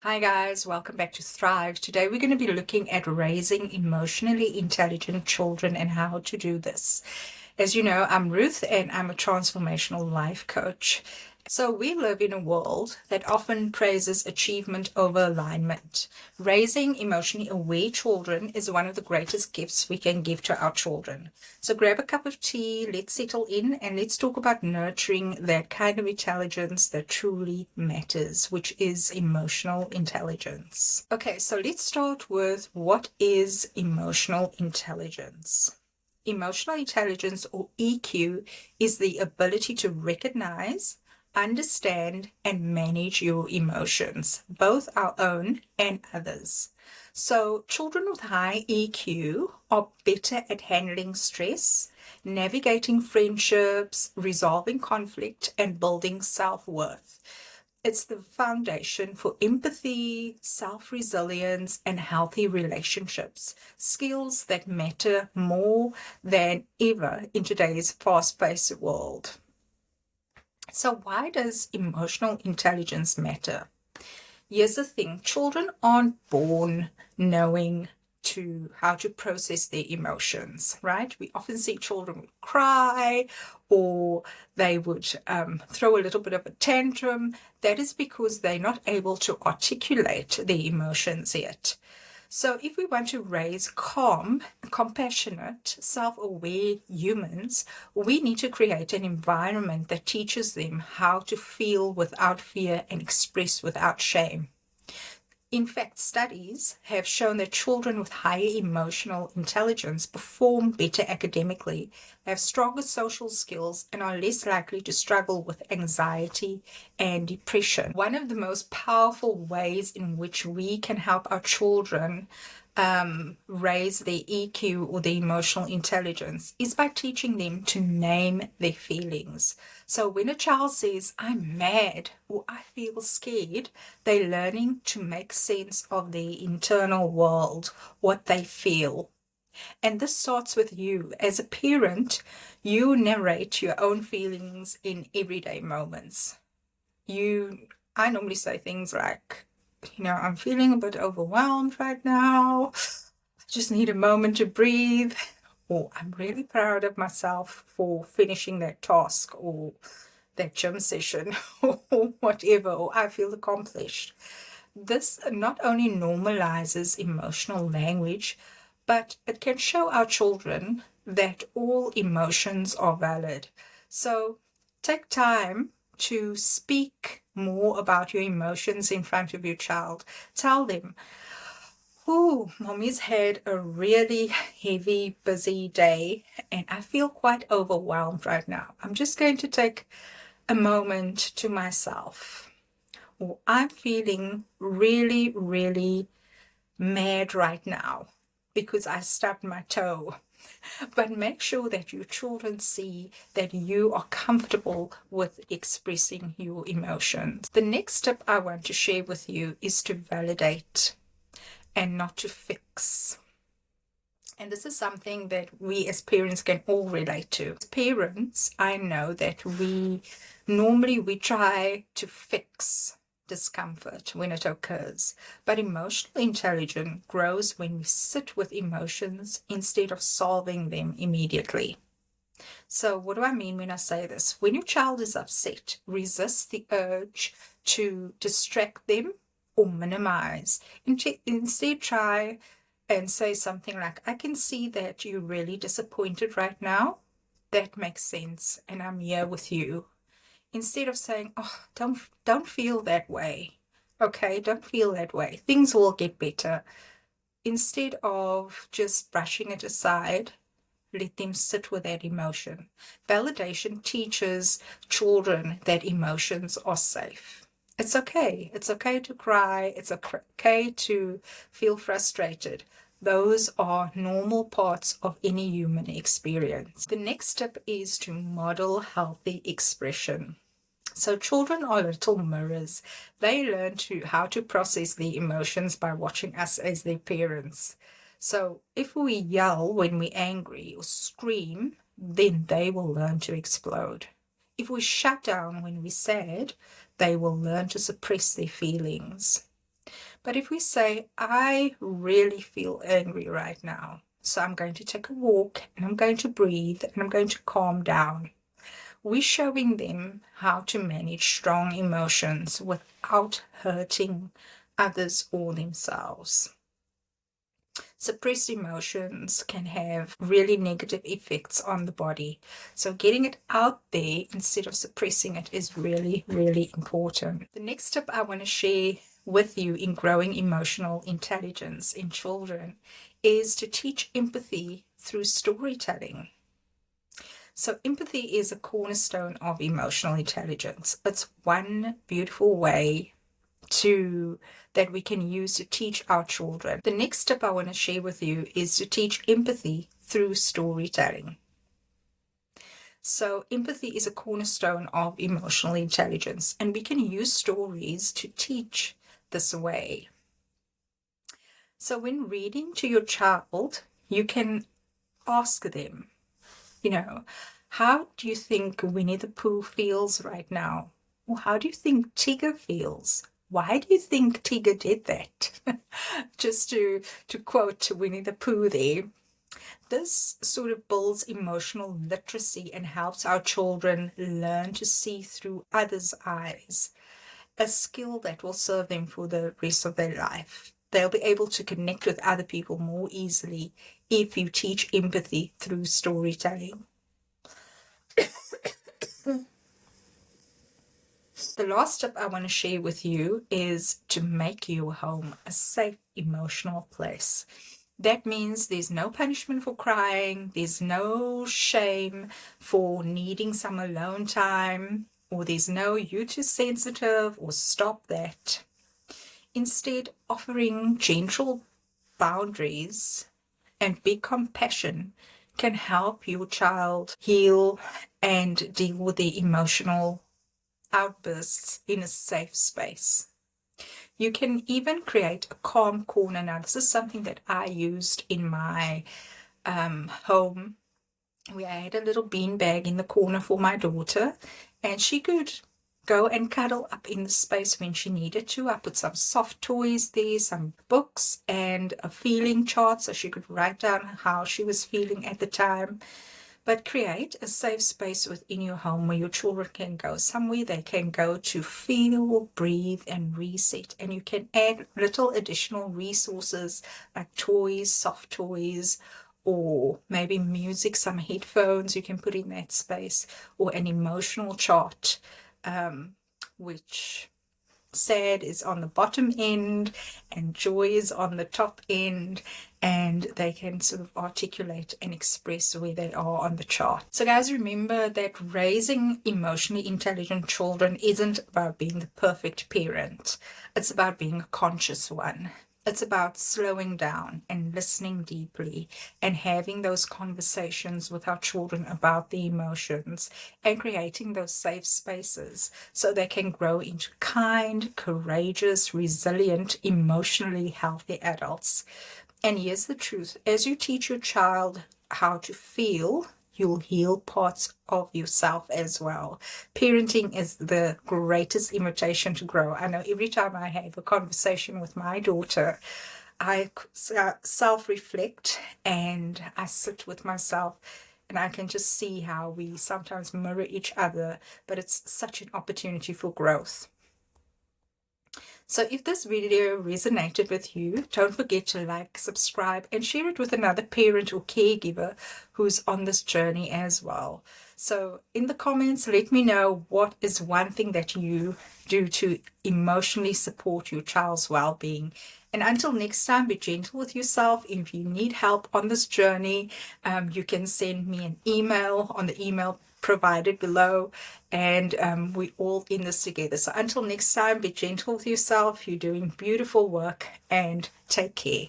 Hi guys, welcome back to Thrive. Today we're going to be looking at raising emotionally intelligent children and how to do this. As you know, I'm Ruth and I'm a transformational life coach. So we live in a world that often praises achievement over alignment. Raising emotionally aware children is one of the greatest gifts we can give to our children. So grab a cup of tea, let's settle in, and let's talk about nurturing that kind of intelligence that truly matters, which is emotional intelligence. Okay, so let's start with what is emotional intelligence? Emotional intelligence, or EQ, is the ability to recognize, understand, and manage your emotions, both our own and others. So, children with high EQ are better at handling stress, navigating friendships, resolving conflict, and building self worth. It's the foundation for empathy, self resilience, and healthy relationships, skills that matter more than ever in today's fast paced world. So, why does emotional intelligence matter? Here's the thing, children aren't born knowing how to process their emotions, right? We often see children would cry or they would throw a little bit of a tantrum. That is because they're not able to articulate their emotions yet. So, if we want to raise calm, compassionate, self aware humans, we need to create an environment that teaches them how to feel without fear and express without shame. In fact, studies have shown that children with higher emotional intelligence perform better academically, have stronger social skills, and are less likely to struggle with anxiety and depression. One of the most powerful ways in which we can help our children raise their EQ or their emotional intelligence is by teaching them to name their feelings. So when a child says, I'm mad or I feel scared, they're learning to make sense of their internal world, what they feel. And this starts with you. As a parent, you narrate your own feelings in everyday moments. I normally say things like, I'm feeling a bit overwhelmed right now. I just need a moment to breathe. Or I'm really proud of myself for finishing that task or that gym session or whatever, or I feel accomplished. This not only normalizes emotional language, but it can show our children that all emotions are valid. So take time to speak more about your emotions in front of your child. Tell them, oh, mommy's had a really heavy, busy day, and I feel quite overwhelmed right now. I'm just going to take a moment to myself. Or I'm feeling really, really mad right now because I stubbed my toe. But make sure that your children see that you are comfortable with expressing your emotions. The next tip I want to share with you is to validate and not to fix. And this is something that we as parents can all relate to. As parents, I know that we try to fix discomfort when it occurs. But emotional intelligence grows when we sit with emotions instead of solving them immediately. So, what do I mean when I say this? When your child is upset, resist the urge to distract them or minimize. Instead, try and say something like, I can see that you're really disappointed right now. That makes sense, and I'm here with you. Instead of saying, oh, don't feel that way. Okay, don't feel that way. Things will get better. Instead of just brushing it aside, let them sit with that emotion. Validation teaches children that emotions are safe. It's okay. It's okay to cry. It's okay to feel frustrated. Those are normal parts of any human experience. The next step is to model healthy expression. So children are little mirrors. They learn how to process their emotions by watching us as their parents. So if we yell when we're angry or scream, then they will learn to explode. If we shut down when we're sad, they will learn to suppress their feelings. But if we say, I really feel angry right now, so I'm going to take a walk and I'm going to breathe and I'm going to calm down, we're showing them how to manage strong emotions without hurting others or themselves. Suppressed emotions can have really negative effects on the body. So getting it out there instead of suppressing it is really, really important. The next tip I want to share with you in growing emotional intelligence in children is to teach empathy through storytelling. So empathy is a cornerstone of emotional intelligence. It's one beautiful way that we can use to teach our children. The next tip I want to share with you is to teach empathy through storytelling. So empathy is a cornerstone of emotional intelligence, and we can use stories to teach this way. So when reading to your child, you can ask them, how do you think Winnie the Pooh feels right now? Or how do you think Tigger feels? Why do you think Tigger did that? Just to quote Winnie the Pooh there. This sort of builds emotional literacy and helps our children learn to see through others' eyes, a skill that will serve them for the rest of their life. They'll be able to connect with other people more easily if you teach empathy through storytelling. The last tip I want to share with you is to make your home a safe emotional place. That means there's no punishment for crying, there's no shame for needing some alone time, or there's no "you're too sensitive" or "stop that." Instead, offering gentle boundaries and big compassion can help your child heal and deal with the emotional outbursts in a safe space. You can even create a calm corner. Now, this is something that I used in my home, where I had a little bean bag in the corner for my daughter, and she could go and cuddle up in the space when she needed to. I put some soft toys there, some books, and a feeling chart so she could write down how she was feeling at the time. But create a safe space within your home where your children can go somewhere they can go to feel, breathe, and reset. And you can add little additional resources like toys, soft toys, or maybe music, some headphones you can put in that space, or an emotional chart, which sad is on the bottom end and joy is on the top end, and they can sort of articulate and express where they are on the chart. So guys, remember that raising emotionally intelligent children isn't about being the perfect parent. It's about being a conscious one. It's about slowing down and listening deeply and having those conversations with our children about the emotions and creating those safe spaces so they can grow into kind, courageous, resilient, emotionally healthy adults. And here's the truth. As you teach your child how to feel, you'll heal parts of yourself as well. Parenting is the greatest invitation to grow. I know every time I have a conversation with my daughter, I self-reflect and I sit with myself, and I can just see how we sometimes mirror each other, but it's such an opportunity for growth. So if this video resonated with you, don't forget to like, subscribe, and share it with another parent or caregiver who's on this journey as well. So in the comments, let me know what is one thing that you do to emotionally support your child's well-being. And until next time, be gentle with yourself. If you need help on this journey, you can send me an email on the email provided below, and we're all in this together. So until next time, be gentle with yourself. You're doing beautiful work, and take care.